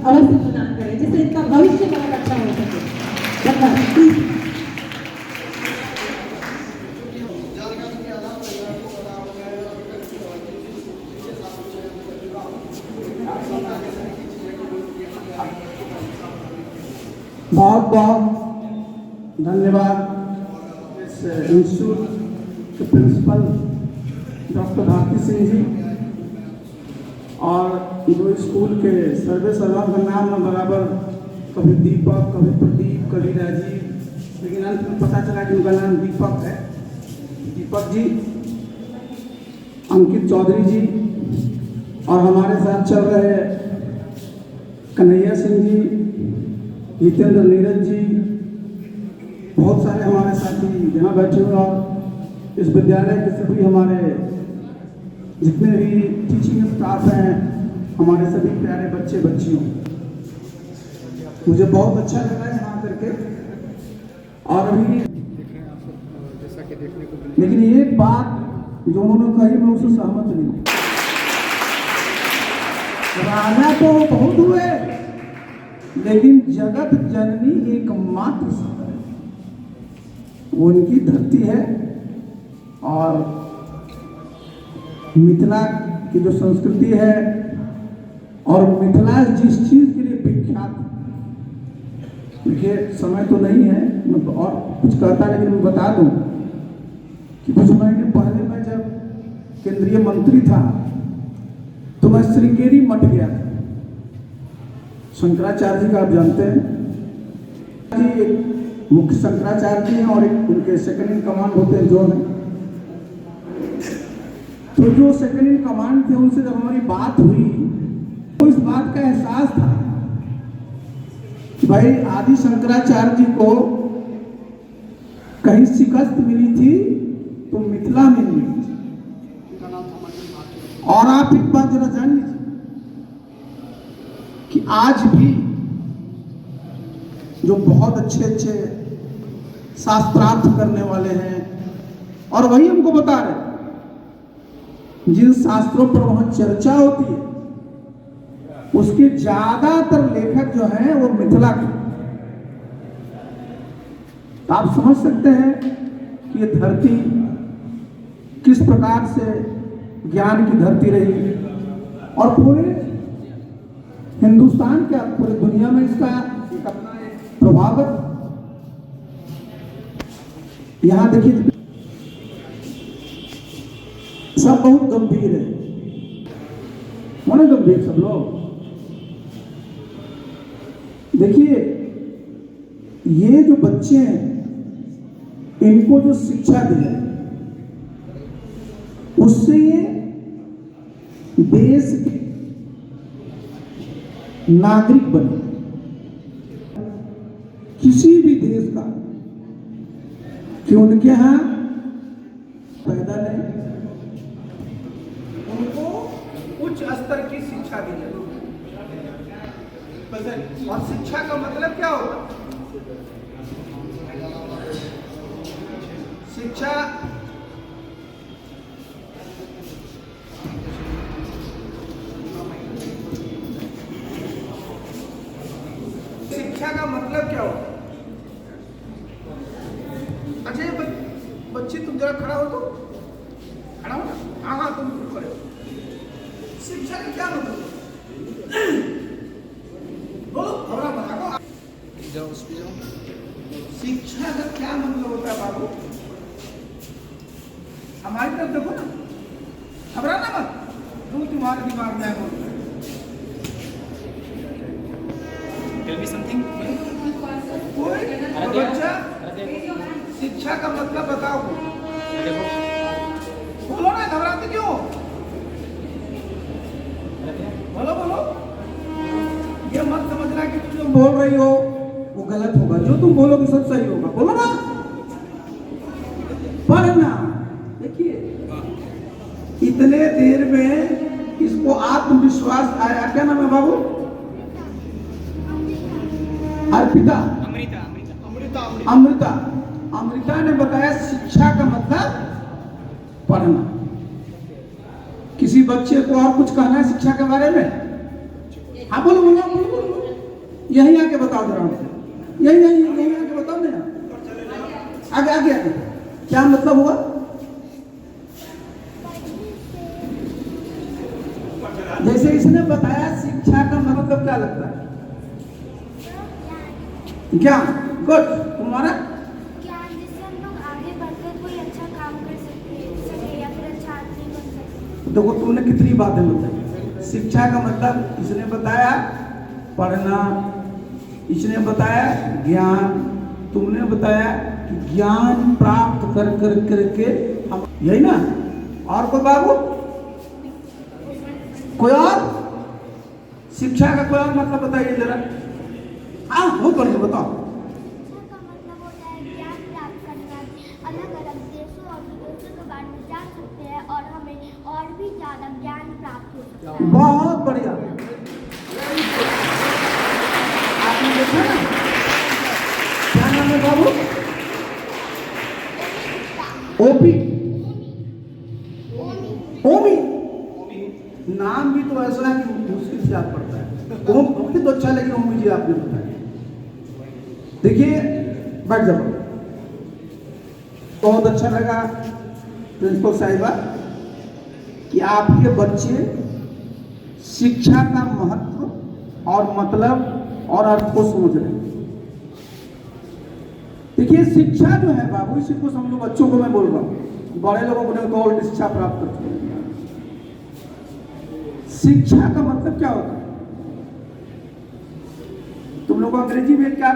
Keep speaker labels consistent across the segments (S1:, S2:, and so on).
S1: अवश्य प्रदान करें जिससे इनका भविष्य बहुत अच्छा हो सके। धन्यवाद।
S2: बहुत बहुत धन्यवाद इस इंस्टीट्यूट के प्रिंसिपल डॉक्टर भारती सिंह जी और जो स्कूल के सर्वे सर्वा का नाम में बराबर कभी दीपक, कभी प्रदीप, कभी राजीव, लेकिन अंत में पता चला कि उनका नाम दीपक है। दीपक जी, अंकित चौधरी जी और हमारे साथ चल रहे कन्हैया सिंह जी, जितेंद्र नीरज जी, बहुत सारे हमारे साथी यहाँ बैठे हुए और इस विद्यालय के सभी हमारे जितने भी टीचिंग स्टाफ हैं, हमारे सभी प्यारे बच्चे बच्चियों, मुझे बहुत अच्छा लगा है यहाँ करके। और अभी लेकिन एक बात जो उन्होंने कही मैं उससे सहमत नहीं हूँ। राजा तो बहुत हुए लेकिन जगत जननी एकमात्र सत्ता है, वो उनकी धरती है। और मिथिला की जो संस्कृति है और मिथिला जिस चीज के लिए विख्यात, देखिए समय तो नहीं है मैं और कुछ कहता, लेकिन मैं बता दूं कि कुछ महीने पहले मैं जब केंद्रीय मंत्री था तो मैं श्रृंगेरी मठ गया था। शंकराचार्य जी का आप जानते हैं जी, एक मुख्य शंकराचार्य जी हैं और एक उनके सेकंड इन कमांड होते हैं जो हैं। तो जो सेकंड इन कमांड थे उनसे जब हमारी बात हुई तो इस बात का एहसास था कि भाई आदि शंकराचार्य जी को कहीं शिकस्त मिली थी तो मिथिला में मिली थी। और आप एक बात जरा जान लीजिए कि आज भी जो बहुत अच्छे अच्छे शास्त्रार्थ करने वाले हैं और वही हमको बता रहे, जिन शास्त्रों पर वहां चर्चा होती है उसके ज्यादातर लेखक जो हैं वो मिथिला के। तो आप समझ सकते हैं कि ये धरती किस प्रकार से ज्ञान की धरती रही और पूरे हिंदुस्तान क्या पूरी दुनिया में इसका एक अपना एक प्रभाव है। यहां देखिए सब बहुत गंभीर है, होने गंभीर सब लोग। देखिए ये जो बच्चे हैं इनको जो शिक्षा दी है उससे ये देश के नागरिक बने, किसी भी देश का, कि उनके यहां पैदा नहीं, उनको उच्च स्तर की शिक्षा दी जाए। और शिक्षा का मतलब क्या होगा? शिक्षा का मतलब क्या होगा? अच्छा बच्चे तुम जरा खड़ा हो, तो खड़ा हो ना। हाँ तुम खड़े हो। शिक्षा का क्या मतलब? बोलो, खबरा बता दो। शिक्षा का क्या मतलब होता है बाबू? हमारी तरफ देखो ना, घबराना मत, तुम्हारे दिमाग में बोल बच्चा शिक्षा का मतलब बताओ। बोलो ना, घबराते क्यों? बोलो बोलो। ये मत समझना कि तुम जो बोल रही हो वो गलत होगा, जो तुम बोलोगे सब सही होगा। बोलो ना, पढ़ना। देखिए इतने देर में इसको आत्मविश्वास आया। क्या नाम है बाबू? अर्पिता, अमृता। अमृता ने बताया शिक्षा का मतलब पढ़ना। किसी बच्चे को और कुछ कहना है शिक्षा के बारे में? हाँ बोलो बोलो बोलो बोलो, यहीं आके बताओ जरा हमसे, यहीं आके बताओ ना, आगे आगे आगे, क्या मतलब हुआ? जैसे इसने बताया शिक्षा का मतलब क्या लगता है? ज्ञान। गुड। तुम्हारा?
S3: ज्ञान जिससे हम लोग आगे बढ़कर कोई अच्छा काम कर सके या फिर अच्छा आदमी बन सके।
S2: देखो तुमने कितनी बातें बताई। शिक्षा का मतलब इसने बताया पढ़ना, इसने बताया ज्ञान, तुमने बताया कि ज्ञान प्राप्त कर कर करके हम, यही ना? और कोई बाबू? कोई और? शिक्षा का कोई और मतलब बताइए जरा। हाँ बहुत बढ़िया, बताओ।
S3: शिक्षा का मतलब होता है ज्ञान प्राप्त करना, अलग अलग देशों और विदेशों के बारे में जान सकते हैं और हमें और भी ज्यादा ज्ञान प्राप्त हो सकता है।
S2: बहुत बढ़िया। आपने देखा ना, क्या नाम है बाबू? ओपी, ओमी। नाम भी तो ऐसा है कि मुश्किल से याद पड़ता है। ओम तो अच्छा, लेकिन ओमी जी आपने बताया। देखिए बैठ जाओ। बहुत अच्छा लगा प्रिंसिपल साहिबा कि आपके बच्चे शिक्षा का महत्व और मतलब और अर्थ को समझ रहे हैं। देखिए शिक्षा जो है बाबू, इसी को समझो, बच्चों को मैं बोल रहा हूं, बड़े लोगों को तो और शिक्षा प्राप्त करते हैं। शिक्षा का मतलब क्या होता है? तुम लोग अंग्रेजी में क्या,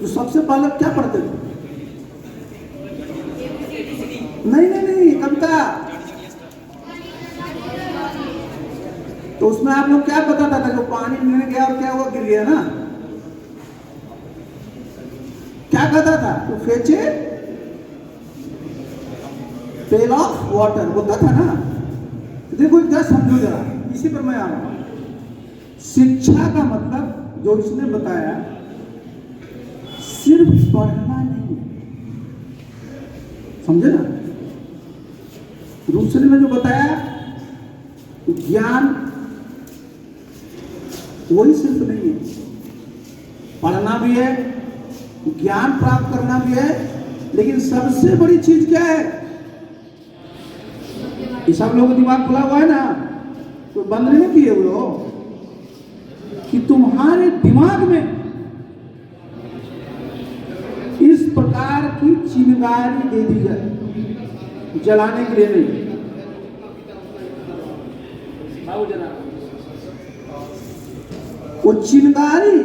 S2: तो सबसे पहले क्या पढ़ते थे? नहीं कविता। तो उसमें आप लोग क्या बताता था? जो पानी में गया और क्या हुआ, गिर गया ना? क्या कहता था? तो फेचे पेल ऑफ वाटर होता था ना? देखो क्या समझो जरा, इसी पर मैं आ रहा हूं। शिक्षा का मतलब जो इसने बताया, सिर्फ पढ़ना नहीं, समझे ना? दूसरे ने जो बताया ज्ञान, वही सिर्फ नहीं है, पढ़ना भी है, ज्ञान प्राप्त करना भी है, लेकिन सबसे बड़ी चीज क्या है? ये सब लोगों का दिमाग खुला हुआ है ना, तो बंद नहीं किए हुए हो कि तुम्हारे दिमाग में इस प्रकार की चिंगारी दे दी जाए, जलाने के लिए नहीं। वो चिंगारी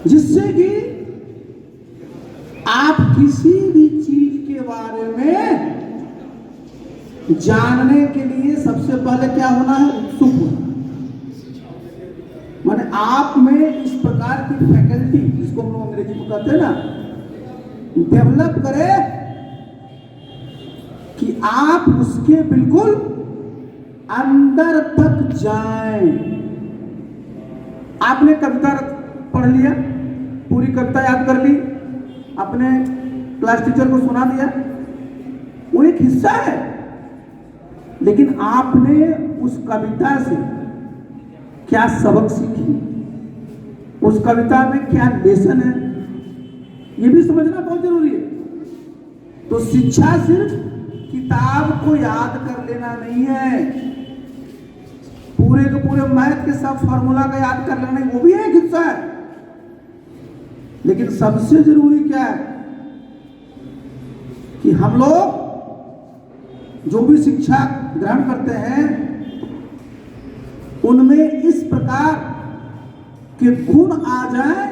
S2: जिससे कि आप किसी भी चीज के बारे में जानने के लिए सबसे पहले क्या होना है? उत्सुक होना। माने आप में इस प्रकार की फैकल्टी, जिसको हम लोग अंग्रेजी में कहते हैं ना, डेवलप करे कि आप उसके बिल्कुल अंदर तक जाएं। आपने कविता पढ़ लिया, पूरी कविता याद कर ली, अपने क्लास टीचर को सुना दिया, वो एक हिस्सा है, लेकिन आपने उस कविता से क्या सबक सीखी, उस कविता में क्या लेसन है, ये भी समझना बहुत जरूरी है। तो शिक्षा सिर्फ किताब को याद कर लेना नहीं है, पूरे के पूरे मैथ के सब फॉर्मूला का याद कर लेना नहीं, वो भी एक हिस्सा है, लेकिन सबसे जरूरी क्या है कि हम लोग जो भी शिक्षा ग्रहण करते हैं उनमें इस प्रकार के गुण आ जाए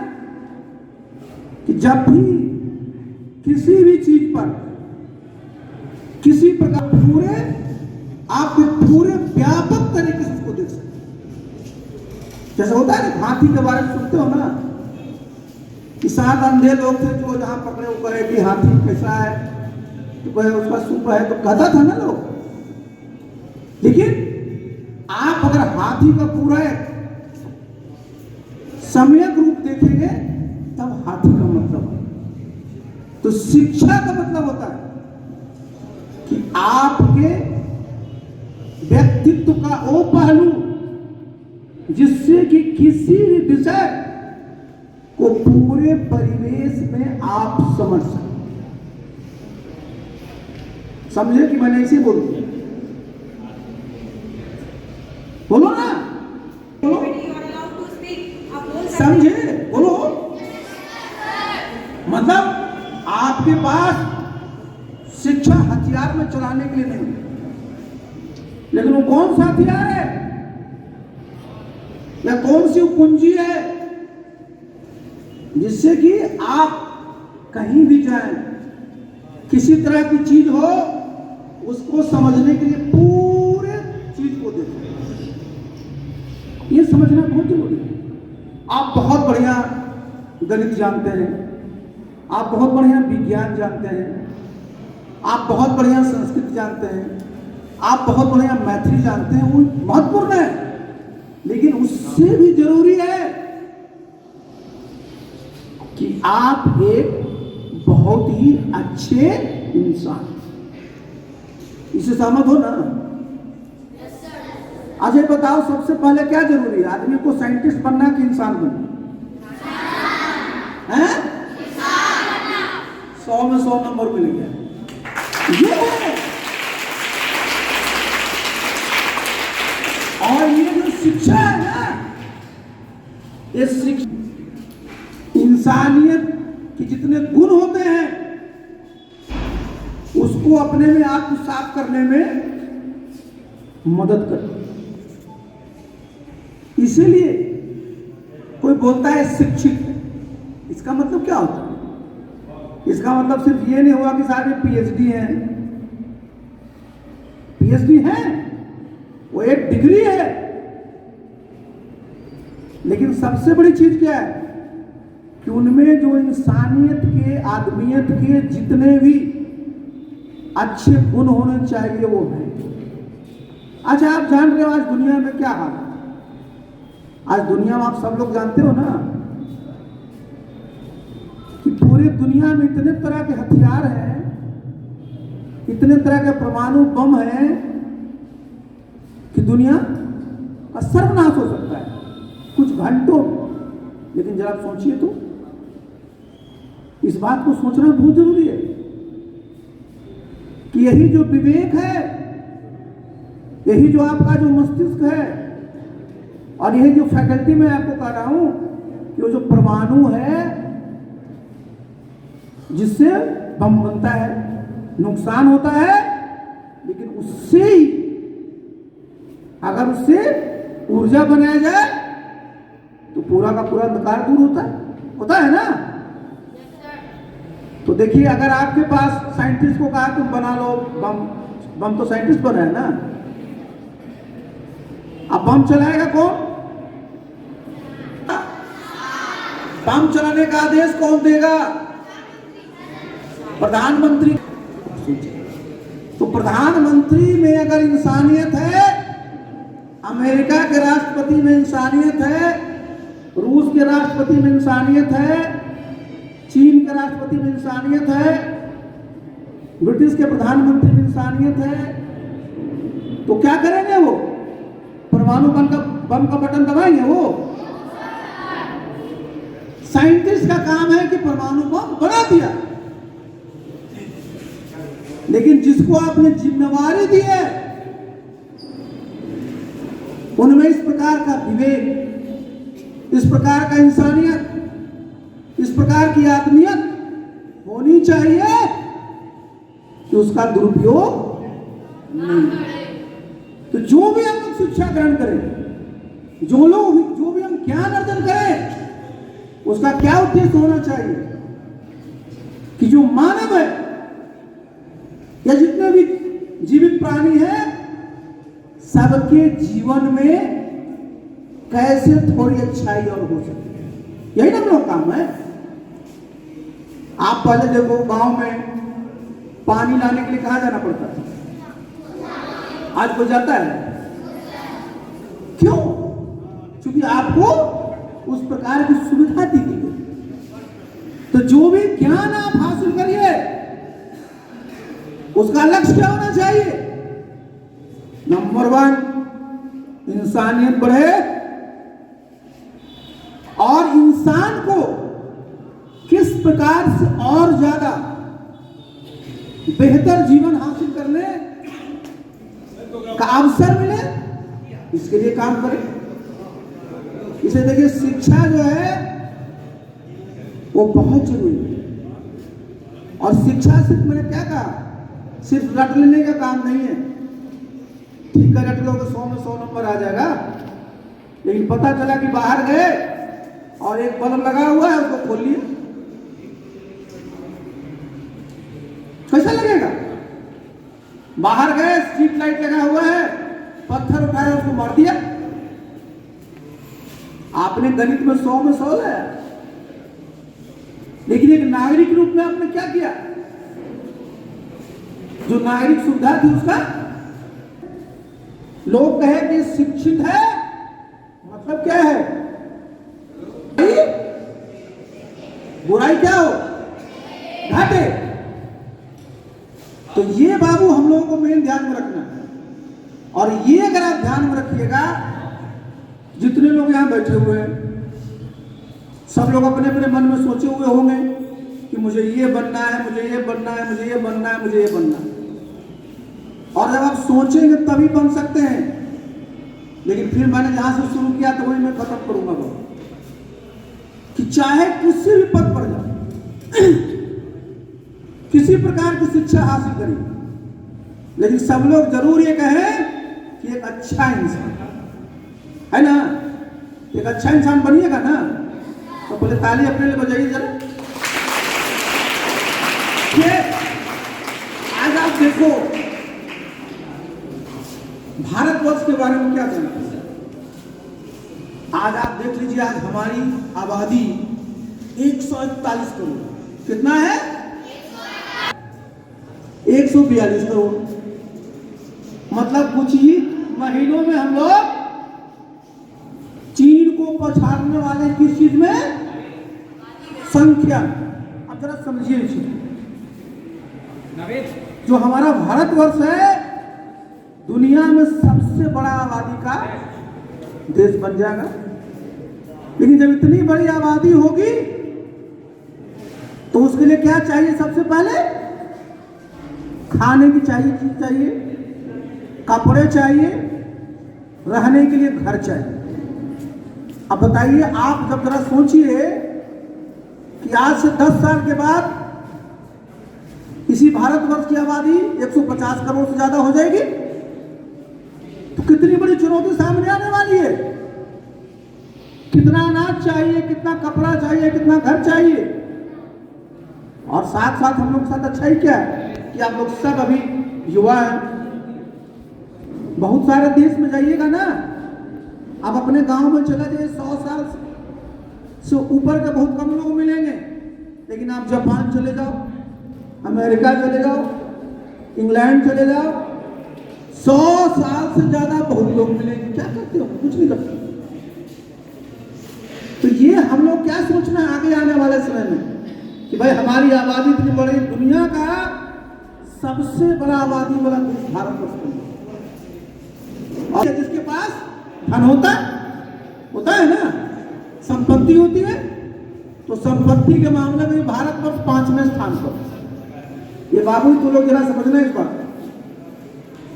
S2: कि जब भी किसी भी चीज पर किसी प्रकार पूरे आपके पूरे व्यापक तरीके से उसको देख सकते। जैसे होता है ना, हाथी के बारे में सुनते हो ना, कि 7 अंधे लोग थे जो जहां पकड़े वो कहे कि हाथी कैसा है, तो कहे उसका सूप है, तो कहता था ना लोग। लेकिन आप अगर हाथी का पूरा सम्यक रूप देखेंगे तब हाथी का मतलब है। तो शिक्षा का मतलब होता है कि आपके व्यक्तित्व का वो पहलू जिससे कि किसी भी विषय को पूरे परिवेश में आप समझ सकें। समझे कि मैंने इसे बोल दिया? बोलो ना, बोलो, समझे, बोलो। मतलब आपके पास शिक्षा हथियार में चलाने के लिए नहीं, लेकिन वो कौन सा हथियार है या कौन सी कुंजी है जिससे कि आप कहीं भी जाएं, किसी तरह की चीज हो उसको समझने के लिए पूरे चीज को देखें। ये समझना बहुत जरूरी है। आप बहुत बढ़िया गणित जानते हैं, आप बहुत बढ़िया विज्ञान जानते हैं, आप बहुत बढ़िया संस्कृत जानते हैं, आप बहुत बढ़िया मैथिली जानते हैं, वो महत्वपूर्ण है, लेकिन उससे भी जरूरी है कि आप एक बहुत ही अच्छे इंसान, इसे सहमत हो ना? आज ये बताओ, सबसे पहले क्या जरूरी है? आदमी को साइंटिस्ट बनना कि इंसान बनना? हैं? 100 में 100 नंबर मिल गया। ये है। और ये जो शिक्षा है ना, ये शिक्षा इंसानियत के जितने गुण होते हैं उसको अपने में आत्मसात करने में मदद करती है। इसीलिए कोई बोलता है शिक्षित, इसका मतलब क्या होता है? इसका मतलब सिर्फ ये नहीं हुआ कि सारे पीएचडी हैं। पीएचडी है, वो एक डिग्री है, लेकिन सबसे बड़ी चीज क्या है कि उनमें जो इंसानियत के, आदमियत के जितने भी अच्छे गुण होने चाहिए वो है। अच्छा, आप जान रहे हो आज दुनिया में क्या हाल है? आज दुनिया में आप सब लोग जानते हो ना कि पूरी दुनिया में इतने तरह के हथियार हैं, इतने तरह के परमाणु बम हैं कि दुनिया का सर्वनाश हो सकता है कुछ घंटों। लेकिन जरा आप सोचिए तो, इस बात को सोचना बहुत जरूरी है कि यही जो विवेक है, यही जो आपका जो मस्तिष्क है, और यही जो फैकल्टी में आपको कह रहा हूं कि वो जो परमाणु है जिससे बम बनता है, नुकसान होता है, लेकिन उससे ही अगर उससे ऊर्जा बनाया जाए तो पूरा का पूरा अंधकार दूर होता है ना? तो देखिए, अगर आपके पास साइंटिस्ट को कहा तुम बना लो बम, बम तो साइंटिस्ट बना है ना, अब बम चलाएगा कौन? बम चलाने का आदेश कौन देगा? प्रधानमंत्री। तो प्रधानमंत्री में अगर इंसानियत है, अमेरिका के राष्ट्रपति में इंसानियत है, रूस के राष्ट्रपति में इंसानियत है, चीन के राष्ट्रपति में इंसानियत है, ब्रिटिश के प्रधानमंत्री में इंसानियत है, तो क्या करेंगे वो? परमाणु बम का बटन दबाएंगे वो? साइंटिस्ट का काम है कि परमाणु बम बना दिया, लेकिन जिसको आपने जिम्मेवारी दी है उनमें इस प्रकार का विवेक, इस प्रकार का इंसानियत, इस प्रकार की आदमियत होनी चाहिए कि उसका दुरुपयोग नहीं। तो जो भी हम लोग शिक्षा ग्रहण करें, जो भी हम ज्ञान अर्जन करें, उसका क्या उद्देश्य होना चाहिए कि जो मानव है या जितने भी जीवित प्राणी हैं, सबके जीवन में कैसे थोड़ी अच्छाई और हो सकती है, यही ना हम लोग काम है। आप पहले देखो, गांव में पानी लाने के लिए कहां जाना पड़ता है? आज कोई जाता है? क्यों? क्योंकि आपको उस प्रकार की सुविधा दी गई। तो जो भी ज्ञान आप हासिल करिए उसका लक्ष्य क्या होना चाहिए? नंबर 1 इंसानियत बढ़े और इंसान को किस प्रकार से और ज्यादा बेहतर जीवन हासिल करने का अवसर मिले, इसके लिए काम करें। इसे देखिए, शिक्षा जो है वो बहुत जरूरी है। और शिक्षा सिर्फ, मैंने क्या कहा, सिर्फ रट लेने का काम नहीं है। ठीक है, रट लोगे 100 में 100 नंबर आ जाएगा, लेकिन पता चला कि बाहर गए और एक बल्ब लगा हुआ है, उसको खोल लिया, कैसा लगेगा? बाहर गए, स्ट्रीट लाइट लगा हुआ है, पत्थर उठाया, उसको मार दिया। आपने गणित में 100 में 100 लाया, लेकिन एक नागरिक रूप में आपने क्या किया? जो नागरिक सुविधा थी उसका, लोग कहे कि शिक्षित है, मतलब क्या है? बुराई क्या हो? घाटे। तो ये बाबू हम लोगों को मेन ध्यान में रखना है। और ये अगर आप ध्यान में रखिएगा, जितने लोग यहां बैठे हुए हैं, सब लोग अपने अपने मन में सोचे हुए होंगे कि मुझे ये बनना है, मुझे ये बनना है, मुझे ये बनना है, मुझे ये बनना है। और जब आप सोचेंगे तभी बन सकते हैं। लेकिन फिर मैंने जहां से शुरू किया तो वही मैं खत्म करूंगा कि चाहे किसी भी पद पर जाओ, किसी प्रकार की शिक्षा हासिल करें, लेकिन सब लोग जरूर ये कहें कि एक अच्छा इंसान है ना, एक अच्छा इंसान बनिएगा ना, तो पहले ताली अपने लिए बजाइए जरा। आज आप देखो भारतवर्ष के बारे में क्या जानते हैं। आज आप देख लीजिए, आज हमारी आबादी 141 करोड़, कितना है? 142 करोड़। मतलब कुछ ही महीनों में हम लोग चीन को पछाड़ने वाले किस चीज में? संख्या। अब जरा समझिए इसे, जो हमारा भारतवर्ष है दुनिया में सबसे बड़ा आबादी का देश बन जाएगा। लेकिन जब इतनी बड़ी आबादी होगी तो उसके लिए क्या चाहिए? सबसे पहले खाने की चीज चाहिए, कपड़े चाहिए, रहने के लिए घर चाहिए। अब बताइए, आप जब जरा सोचिए कि आज से 10 साल के बाद इसी भारतवर्ष की आबादी 150 करोड़ से ज्यादा हो जाएगी, तो कितनी बड़ी चुनौती सामने आने वाली है। कितना अनाज चाहिए, कितना कपड़ा चाहिए, कितना घर चाहिए। और साथ साथ हम लोग के साथ अच्छा ही क्या है कि आप लोग सब अभी युवा हैं। बहुत सारे देश में जाइएगा ना, आप अपने गांव में चला जाइए, 100 साल से ऊपर के बहुत कम लोग मिलेंगे। लेकिन आप जापान चले जाओ, अमेरिका चले जाओ, इंग्लैंड चले जाओ, 100 साल से ज्यादा बहुत लोग मिलेंगे। क्या करते हो? कुछ नहीं करते। तो ये हम लोग क्या सोचना है आगे आने वाले समय में कि भाई हमारी आबादी इतनी बड़ी, दुनिया का सबसे बड़ा आबादी वाला देश भारतवर्ष है। और जिसके पास धन होता है ना, संपत्ति होती है, तो संपत्ति के मामले में भारतवर्ष 5वें स्थान पर। ये बाबू तो लोग जरा समझना इस बात।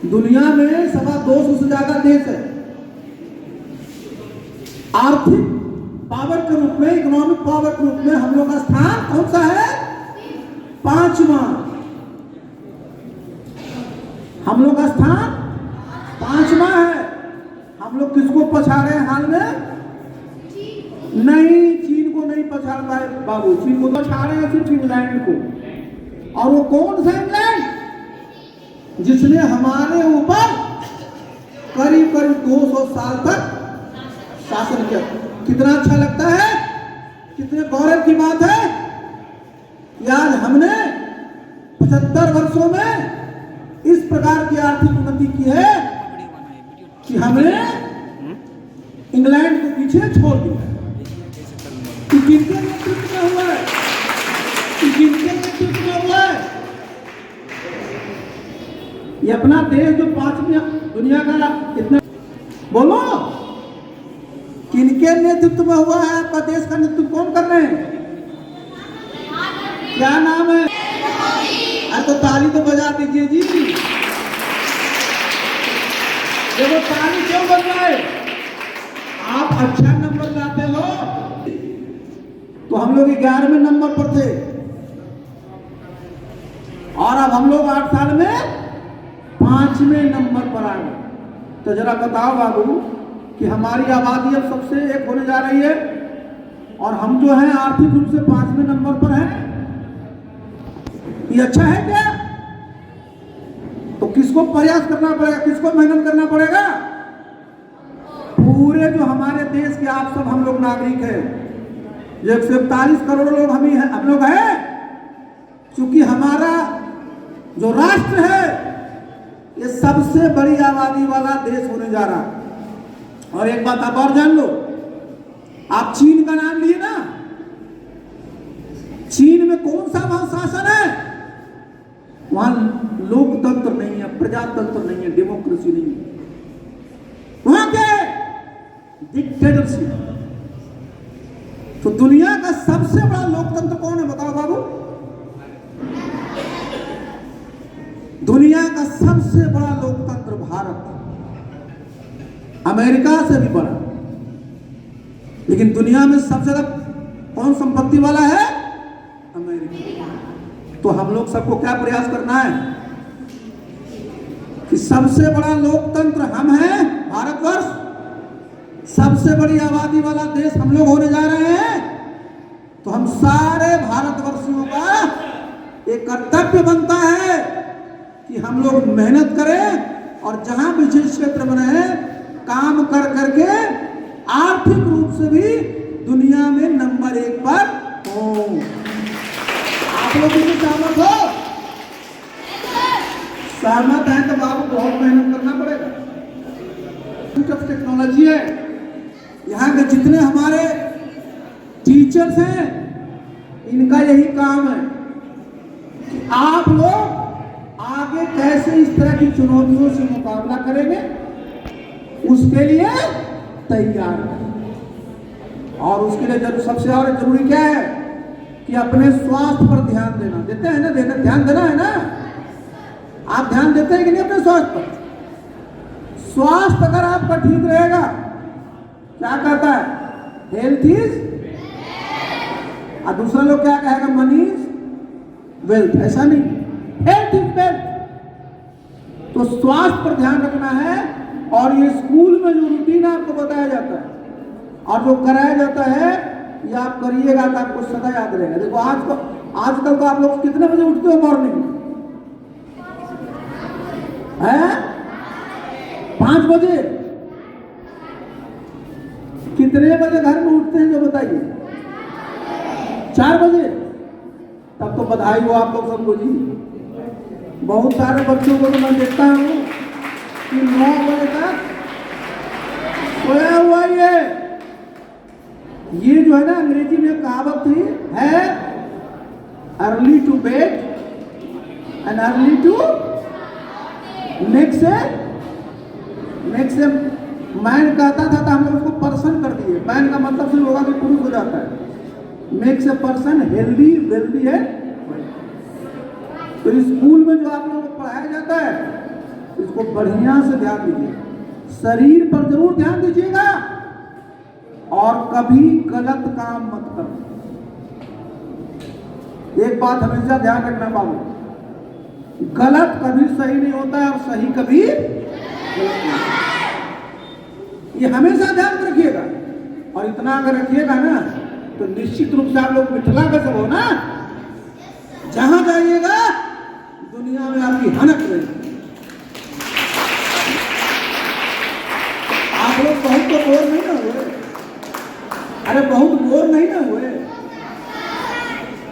S2: दुनिया में 250 से ज्यादा देश है। आर्थिक पावर के रूप में, इकोनॉमिक पावर के रूप में हम लोग का स्थान कौन सा है? 5वां। हम लोग का स्थान 5वां है। हम लोग किसको पछाड़े हैं हाल में? नहीं, चीन को नहीं पछाड़ पाए बाबू। चीन को पछाड़े हैं सिर्फ इंग्लैंड को। और वो कौन सा इंग्लैंड? जिसने हमारे ऊपर करीब 200 साल तक शासन किया। कितना अच्छा लगता है, कितने गौरव की बात है कि आज हमने 75 वर्षों में इस प्रकार की आर्थिक उन्नति की है कि हमने इंग्लैंड को पीछे छोड़ दिया। किनके नेतृत्व में हुआ है? किनके नेतृत्व में हुआ है? ये अपना देश जो 5वें दुनिया का कितने बोलो किनके नेतृत्व में हुआ है आपका देश का नेतृत्व कौन कर रहे हैं? क्या नाम है? अरे तो ताली तो बजा दीजिए जी। देखो ताली क्यों बज रहा है? आप अच्छा नंबर लाते हो। तो हम लोग 11वें नंबर पर थे और अब हम लोग 8 साल में 5वें नंबर पर आ गए। तो जरा बताओ बाबू कि हमारी आबादी अब सबसे एक होने जा रही है और हम जो हैं आर्थिक रूप से 5वें नंबर पर हैं। ये अच्छा है क्या? तो किसको प्रयास करना पड़ेगा, किसको मेहनत करना पड़ेगा? पूरे जो हमारे देश के आप सब हम लोग नागरिक हैं, 141 करोड़ लोग हम लोग हैं। क्योंकि हमारा जो राष्ट्र है ये सबसे बड़ी आबादी वाला देश होने जा रहा है। और एक बात आप और जान लो, आप चीन का नाम लिए ना, चीन में कौन सा वहां शासन है? वहां लोकतंत्र नहीं है, प्रजातंत्र नहीं है, डेमोक्रेसी नहीं है, वहां क्या डिक्टेटरशिप। तो दुनिया का सबसे बड़ा लोकतंत्र कौन है बताओ बाबू? दुनिया का सबसे बड़ा लोकतंत्र भारत, अमेरिका से भी बड़ा। लेकिन दुनिया में सबसे ज्यादा कौन संपत्ति वाला है? अमेरिका। तो हम लोग सबको क्या प्रयास करना है कि सबसे बड़ा लोकतंत्र हम हैं, भारतवर्ष सबसे बड़ी आबादी वाला देश हम लोग होने जा रहे हैं। तो हम सारे भारतवर्षियों का एक कर्तव्य बनता है कि हम लोग मेहनत करें और जहां भी जिस क्षेत्र में रहे काम कर करके आर्थिक रूप से भी दुनिया में नंबर 1 पर हो। आप लोग इसमें सहमत हो? सहमत है तो बाबू बहुत मेहनत करना पड़ेगा। टेक्नोलॉजी है, यहाँ के जितने हमारे टीचर्स हैं इनका यही काम है कि आप लोग आगे कैसे इस तरह की चुनौतियों से मुकाबला करेंगे उसके लिए तैयार है। और उसके लिए सबसे और जरूरी क्या है कि अपने स्वास्थ्य पर ध्यान देना। देते हैं ना? ध्यान देना है ना? आप ध्यान देते हैं कि नहीं अपने स्वास्थ्य पर? स्वास्थ्य अगर आपका ठीक रहेगा, क्या कहता है? हेल्थ इज, और दूसरा लोग क्या कहेगा? Money is wealth. ऐसा नहीं, हेल्थ इज वेल्थ। तो स्वास्थ्य पर ध्यान रखना है। और ये स्कूल में जो रूटीन आपको बताया जाता है और जो कराया जाता है ये आप करिएगा तो आपको सदा याद रहेगा। देखो आजकल तो आप लोग कितने बजे उठते हो मॉर्निंग में? 5 बजे। कितने बजे घर में उठते हैं जो बताइए? 4 बजे। तब तो बधाई हो आप लोग सबको जी। बहुत सारे बच्चों को तो मैं देखता हूँ कि 9 बजे तक सोया हुआ। ये जो है ना अंग्रेजी में कहावत थी है early to bed and early to next man कहता था तो हम लोग उसको पर्सन कर दिए। मैन का मतलब सिर्फ होगा कि पुरुष हो जाता है। Makes a person healthy wealthy है। तो स्कूल में जो आप लोगों को पढ़ाया जाता है इसको बढ़िया से ध्यान दीजिए। शरीर पर जरूर ध्यान दीजिएगा और कभी गलत काम मत करो। एक बात हमेशा ध्यान रखना बाबू, गलत कभी सही नहीं होता है और सही कभी गलत नहीं होता। ये हमेशा ध्यान रखिएगा। और इतना अगर रखिएगा ना तो निश्चित रूप से आप लोग मिथिला का सब हो ना, जहां जाइएगा दुनिया में आपकी हनक रहेगी। आप लोग बहुत तो बोर नहीं ना हुए? अरे बहुत बोर नहीं ना हुए?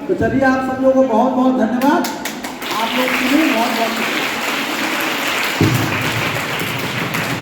S2: तो चलिए आप सब लोगों को बहुत बहुत धन्यवाद। आप लोग के लिए बहुत बहुत